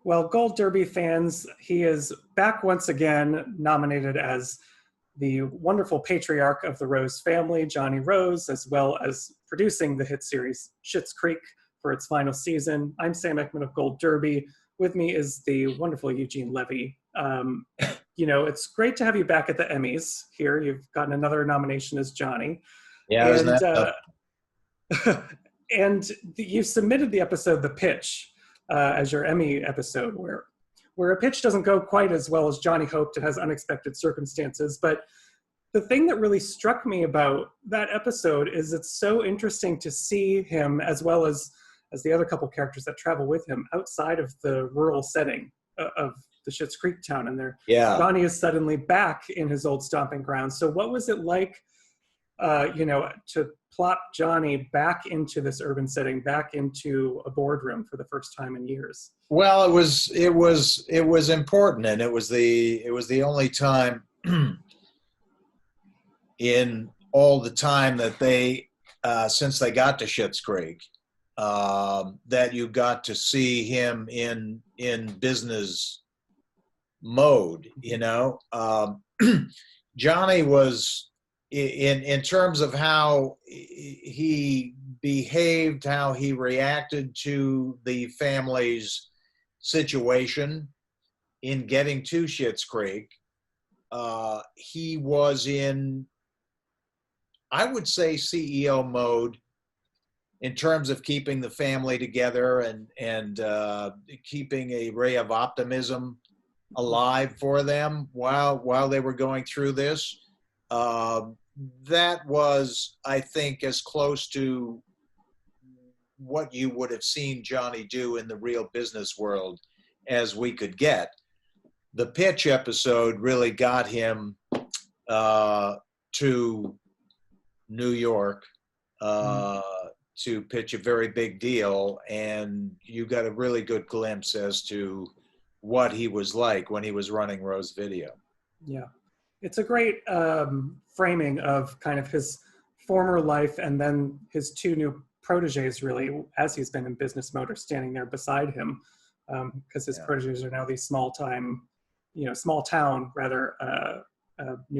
Well, Gold Derby fans, he is back once again, nominated as the wonderful patriarch of the Rose family, Johnny Rose, as well as producing the hit series Schitt's Creek for its final season. I'm Sam Eckmann of Gold Derby. With me is the wonderful Eugene Levy. It's great to have you back at the Emmys here. You've gotten another nomination as Johnny. Yeah, And, isn't that and you submitted the episode The Pitch as your Emmy episode, where a pitch doesn't go quite as well as Johnny hoped. It has unexpected circumstances. But the thing that really struck me about that episode is it's so interesting to see him, as well as the other couple characters that travel with him, outside of the rural setting of the Schitt's Creek town. And Johnny is suddenly back in his old stomping grounds. So what was it like, to plop Johnny back into this urban setting, back into a boardroom for the first time in years? Well, it was important, and it was the only time in all the time that they since they got to Schitt's Creek that you got to see him in business mode. Johnny was, in terms of how he behaved, how he reacted to the family's situation in getting to Schitt's Creek, he was in, I would say, CEO mode in terms of keeping the family together and keeping a ray of optimism alive for them while they were going through this. That was, I think, as close to what you would have seen Johnny do in the real business world as we could get. The Pitch episode really got him to New York to pitch a very big deal, and you got a really good glimpse as to what he was like when he was running Rose Video. Yeah. It's a great framing of kind of his former life, and then his two new proteges, really, as he's been in business mode, are standing there beside him, because his proteges are now these small town new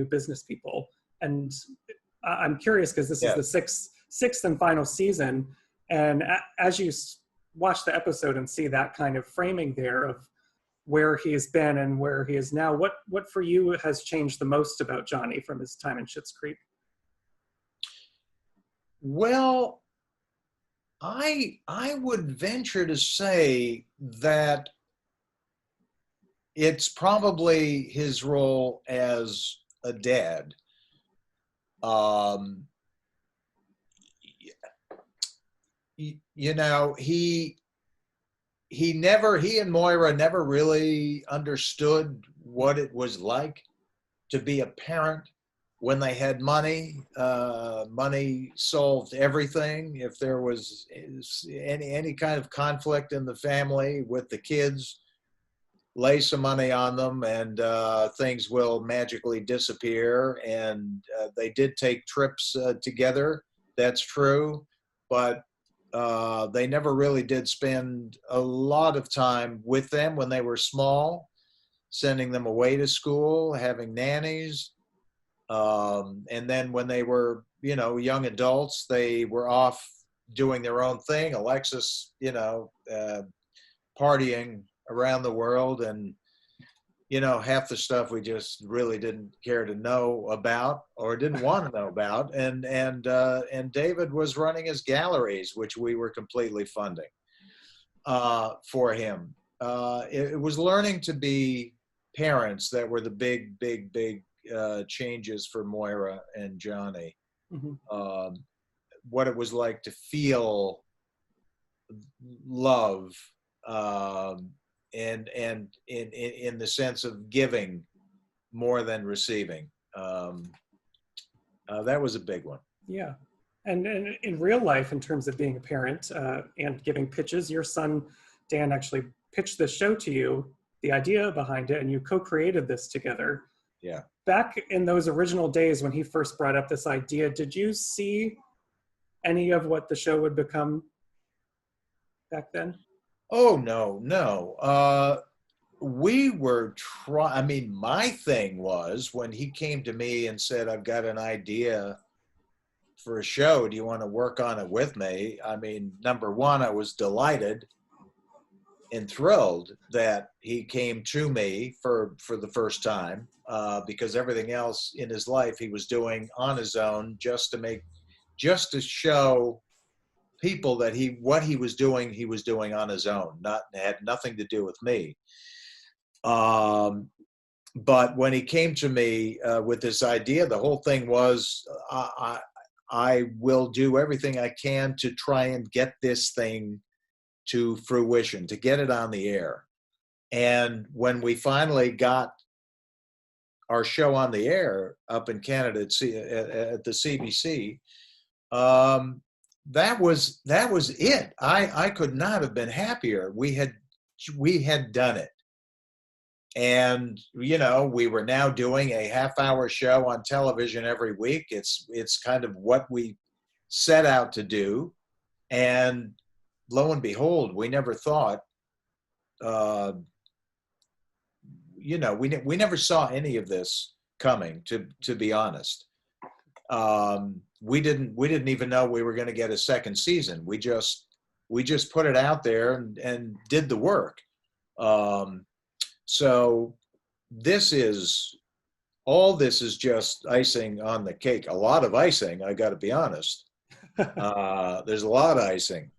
business people. And I'm curious, because this is the sixth and final season, and as you watch the episode and see that kind of framing there of where he has been and where he is now, what for you has changed the most about Johnny from his time in Schitt's Creek? Well, I would venture to say that it's probably his role as a dad. He and Moira never really understood what it was like to be a parent when they had money. Money solved everything. If there was any kind of conflict in the family with the kids, lay some money on them and things will magically disappear. And they did take trips together, that's true, but they never really did spend a lot of time with them when they were small, sending them away to school, having nannies. And then when they were, young adults, they were off doing their own thing. Alexis, partying around the world, and, half the stuff we just really didn't care to know about or didn't want to know about. And David was running his galleries, which we were completely funding for him. It was learning to be parents that were the big changes for Moira and Johnny. Mm-hmm. What it was like to feel love, and in the sense of giving more than receiving. That was a big one. Yeah. And in real life, in terms of being a parent and giving pitches, your son, Dan, actually pitched this show to you, the idea behind it, and you co-created this together. Yeah. Back in those original days when he first brought up this idea, did you see any of what the show would become back then? Oh, no, no. We were I mean, my thing was when he came to me and said, I've got an idea for a show. Do you want to work on it with me? I mean, number one, I was delighted and thrilled that he came to me for the first time, because everything else in his life he was doing on his own, just to show people that what he was doing on his own, not had nothing to do with me. But when he came to me with this idea, the whole thing was, I will do everything I can to try and get this thing to fruition, to get it on the air. And when we finally got our show on the air up in Canada at the CBC, that was it. I could not have been happier. We had done it. And, you know, we were now doing a half-hour show on television every week. It's kind of what we set out to do. And lo and behold, we never thought, you know, we never saw any of this coming, to be honest. We didn't even know we were going to get a second season. We just put it out there and did the work. So all this is just icing on the cake. A lot of icing, I got to be honest. There's a lot of icing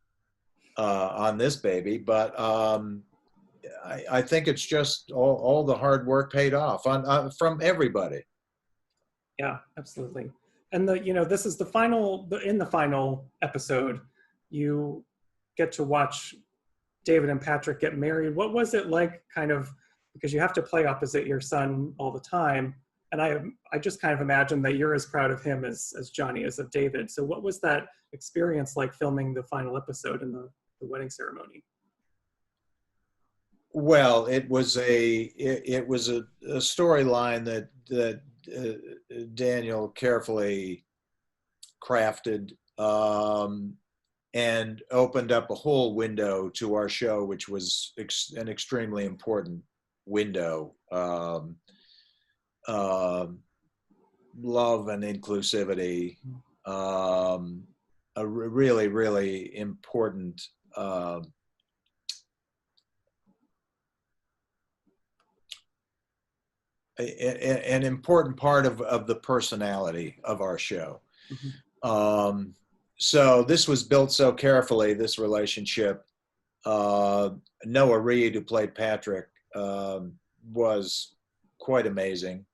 on this baby, but I think it's just all the hard work paid off from everybody. Yeah, absolutely. And this is in the final episode, you get to watch David and Patrick get married. What was it like, kind of, because you have to play opposite your son all the time, and I just kind of imagine that you're as proud of him as Johnny is of David. So what was that experience like, filming the final episode and the wedding ceremony? Well, it was a storyline that Daniel carefully crafted, and opened up a whole window to our show, which was an extremely important window. Love and inclusivity, a really, really important an important part of the personality of our show. Mm-hmm. So this was built so carefully, this relationship. Noah Reed, who played Patrick, was quite amazing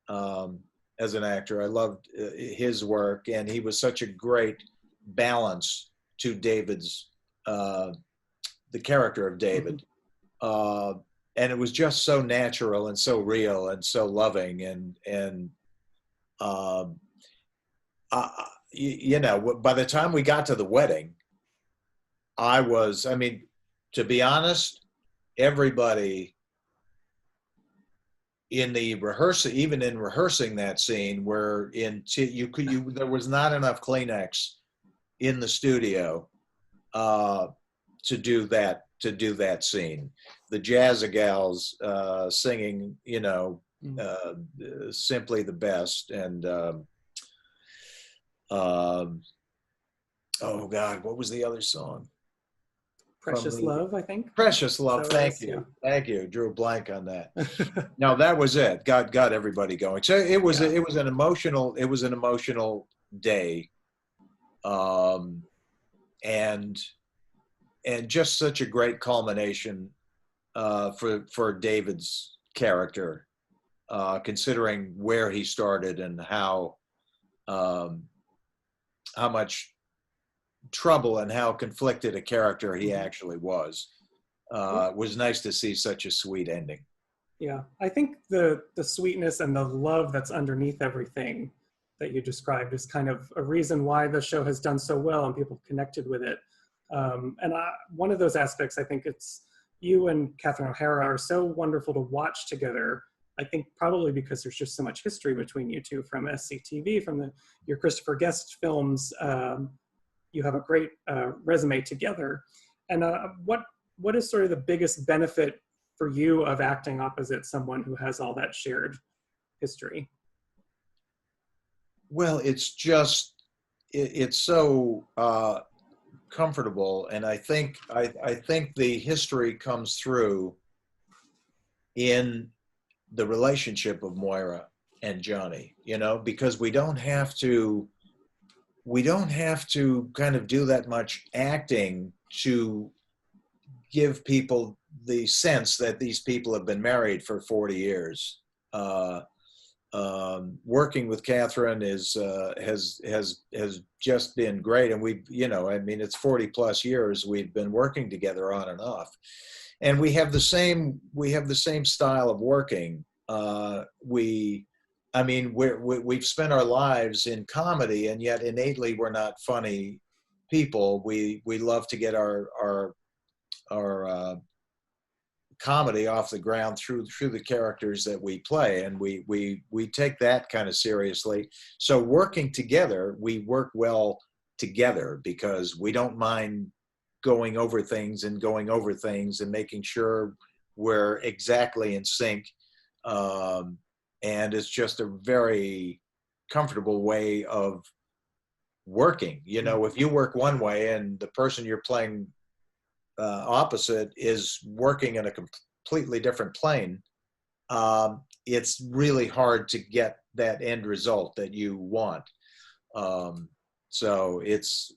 as an actor. I loved his work, and he was such a great balance to David's, the character of David. Mm-hmm. And it was just so natural and so real and so loving. And you know, by the time we got to the wedding, I mean, to be honest, everybody in the rehearsal, even in rehearsing that scene, where there was not enough Kleenex in the studio to do that scene. The Jazzagals singing, you know, simply the best. And oh God, what was the other song? Precious Love, I think. Precious Love. Thank you. Drew a blank on that. No, that was it. Got everybody going. So it was an emotional day, and just such a great culmination for David's character, considering where he started and how much trouble and how conflicted a character he actually was. It was nice to see such a sweet ending. Yeah, I think the sweetness and the love that's underneath everything that you described is kind of a reason why the show has done so well and people connected with it. And one of those aspects, I think it's you and Catherine O'Hara are so wonderful to watch together. I think probably because there's just so much history between you two, from SCTV, from your Christopher Guest films. You have a great resume together. And what what is sort of the biggest benefit for you of acting opposite someone who has all that shared history? Well, it's just it's so comfortable, and I think the history comes through in the relationship of Moira and Johnny, because we don't have to kind of do that much acting to give people the sense that these people have been married for 40 years. Working with Catherine has just been great, and it's 40 plus years we've been working together on and off, and we have the same style of working. We've spent our lives in comedy, and yet innately we're not funny people. We love to get our comedy off the ground through the characters that we play, and we take that kind of seriously. So working together, we work well together because we don't mind going over things and making sure we're exactly in sync. And it's just a very comfortable way of working. If you work one way and the person you're playing opposite is working in a completely different plane, it's really hard to get that end result that you want. So it's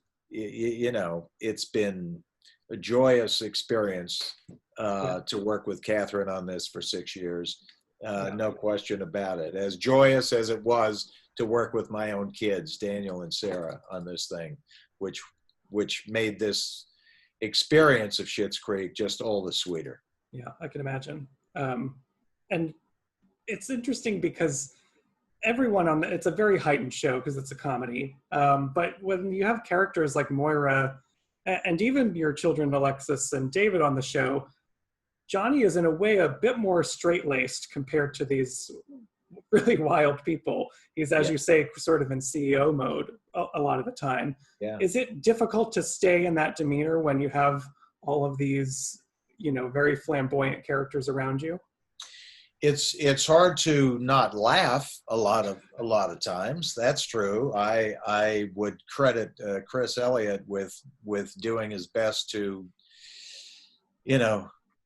been a joyous experience to work with Catherine on this for 6 years. No question about it. As joyous as it was to work with my own kids, Daniel and Sarah, on this thing, which made this experience of Schitt's Creek just all the sweeter. Yeah, I can imagine. And it's interesting because everyone it's a very heightened show because it's a comedy. But when you have characters like Moira and even your children, Alexis and David, on the show, Johnny is in a way a bit more straight-laced compared to these really wild people. He's, as you say, sort of in CEO mode a lot of the time. Yeah. Is it difficult to stay in that demeanor when you have all of these, very flamboyant characters around you? It's hard to not laugh a lot of times. That's true. I would credit Chris Elliott with doing his best to,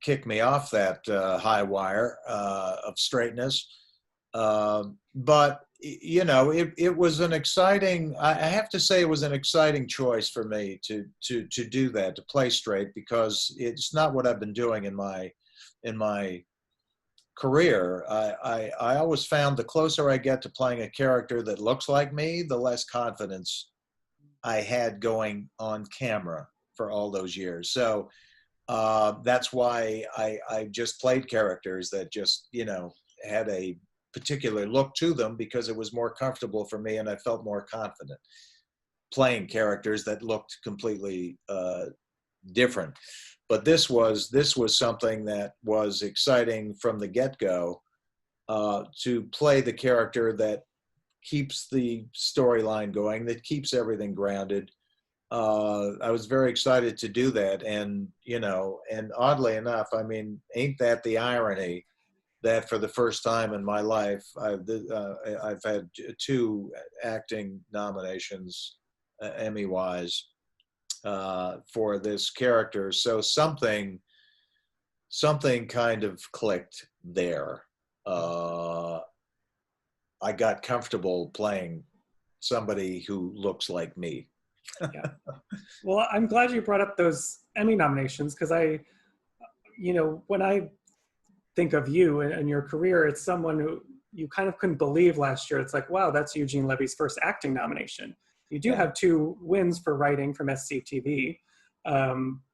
kick me off that high wire of straightness. But it was an exciting. I have to say, it was an exciting choice for me to do that, to play straight, because it's not what I've been doing in my career. I always found the closer I get to playing a character that looks like me, the less confidence I had going on camera for all those years. So that's why I just played characters that just, had a particular look to them, because it was more comfortable for me and I felt more confident playing characters that looked completely different. But this was something that was exciting from the get-go, to play the character that keeps the storyline going, that keeps everything grounded. I was very excited to do that, and and oddly enough, ain't that the irony that for the first time in my life, I've had 2 acting nominations, Emmy-wise, for this character. So something kind of clicked there. I got comfortable playing somebody who looks like me. Yeah. Well, I'm glad you brought up those Emmy nominations, because when I think of you and your career, it's someone who you kind of couldn't believe last year. It's like, wow, that's Eugene Levy's first acting nomination. You do have 2 wins for writing from SCTV,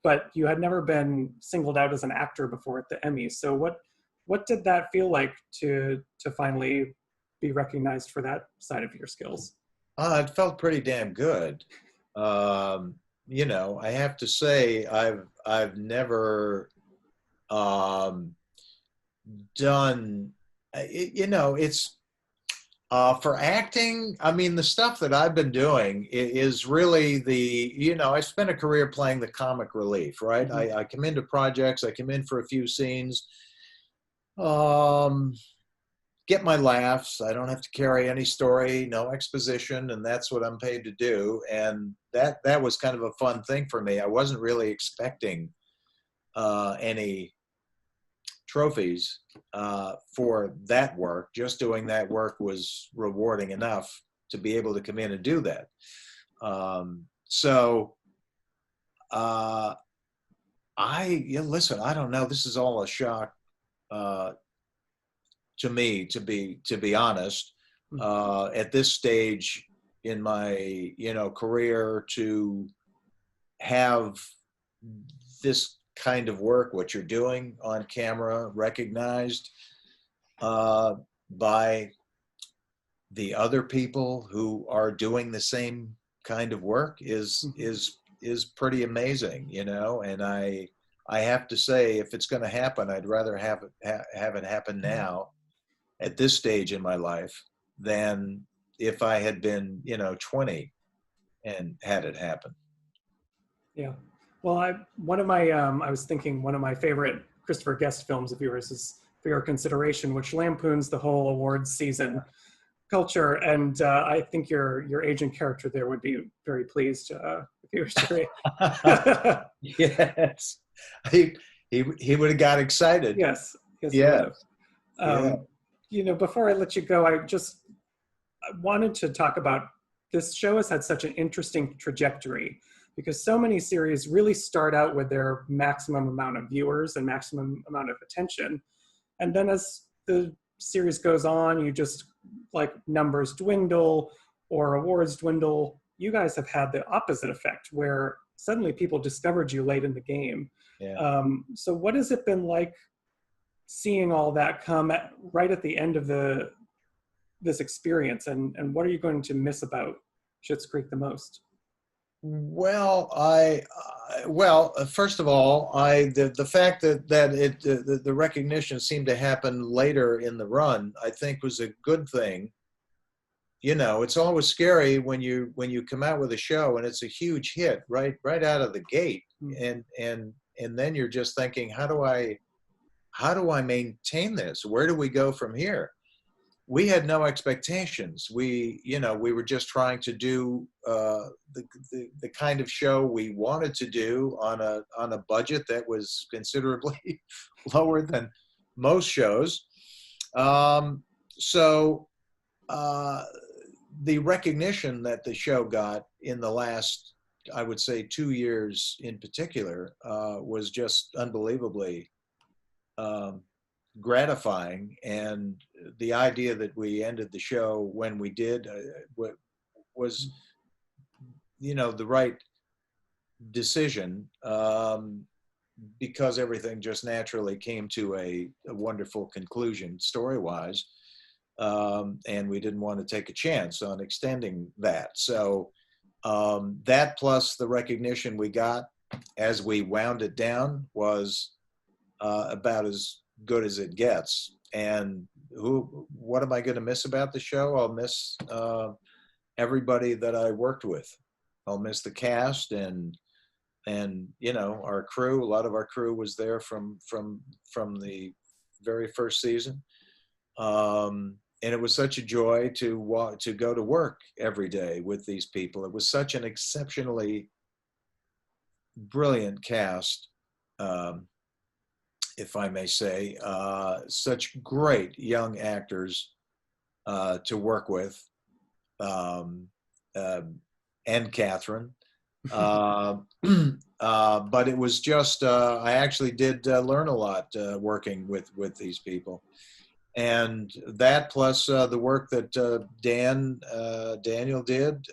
but you had never been singled out as an actor before at the Emmys. So what did that feel like to finally be recognized for that side of your skills? It felt pretty damn good. I have to say, I've never done. For acting, I mean, the stuff that I've been doing is really I spent a career playing the comic relief, right? Mhm. I come into projects, I come in for a few scenes, um, get my laughs. I don't have to carry any story, no exposition, and that's what I'm paid to do. And that was kind of a fun thing for me. I wasn't really expecting any trophies for that work. Just doing that work was rewarding enough to be able to come in and do that. So listen, I don't know. This is all a shock uh, to me, to be honest. Mhm. At this stage in my career, to have this kind of work, what you're doing on camera, recognized by the other people who are doing the same kind of work Mhm. is pretty amazing, and I have to say, if it's going to happen, I'd rather have it happen now at this stage in my life than if I had been 20 and had it happen. Yeah. Well, I was thinking one of my favorite Christopher Guest films of yours is For Your Consideration, which lampoons the whole awards season culture, and I think your agent character there would be very pleased if he was your. Yes, he he would have got excited. Yes, yes, he would Yeah, have. yeah. Before I let you go, I wanted to talk about this show has had such an interesting trajectory because so many series really start out with their maximum amount of viewers and maximum amount of attention. And then as the series goes on, you just like numbers dwindle or awards dwindle. You guys have had the opposite effect where suddenly people discovered you late in the game. Yeah. So what has it been like seeing all that come right at the end of this experience, and what are you going to miss about Schitt's Creek the most? Well, first of all, the fact that the recognition seemed to happen later in the run, I think was a good thing. It's always scary when you come out with a show and it's a huge hit right out of the gate, Mm. and then you're just thinking, how do I maintain this? Where do we go from here? We had no expectations. We were just trying to do the kind of show we wanted to do on a budget that was considerably lower than most shows. So the recognition that the show got in the last, I would say, 2 years in particular, was just unbelievably um, gratifying. And the idea that we ended the show when we did was, the right decision, because everything just naturally came to a wonderful conclusion story-wise. And we didn't want to take a chance on extending that. So that plus the recognition we got as we wound it down was about as good as it gets. And what am I going to miss about the show? I'll miss everybody that I worked with. I'll miss the cast and our crew. A lot of our crew was there from the very first season. And it was such a joy to go to work every day with these people. It was such an exceptionally brilliant cast, if I may say. Such great young actors to work with, um, uh, and Catherine. Uh, but it was just, I actually did learn a lot working with these people. And that plus the work that Daniel did,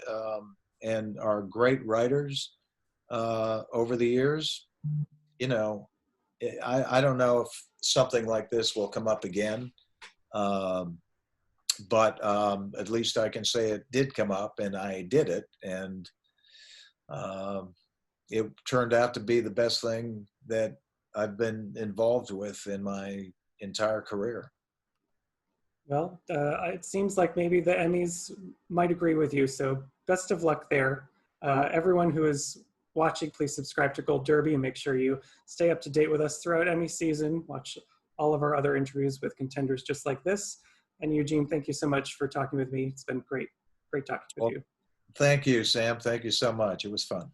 and our great writers over the years, you know, I don't know if something like this will come up again, um, but at least I can say it did come up, and I did it, and um, it turned out to be the best thing that I've been involved with in my entire career. Well, it seems like maybe the Emmys might agree with you, so best of luck there. Everyone who is watching, please subscribe to Gold Derby and make sure you stay up to date with us throughout Emmy season. Watch all of our other interviews with contenders just like this. And Eugene, thank you so much for talking with me. It's been great talking with you. Thank you, Sam. Thank you so much. It was fun.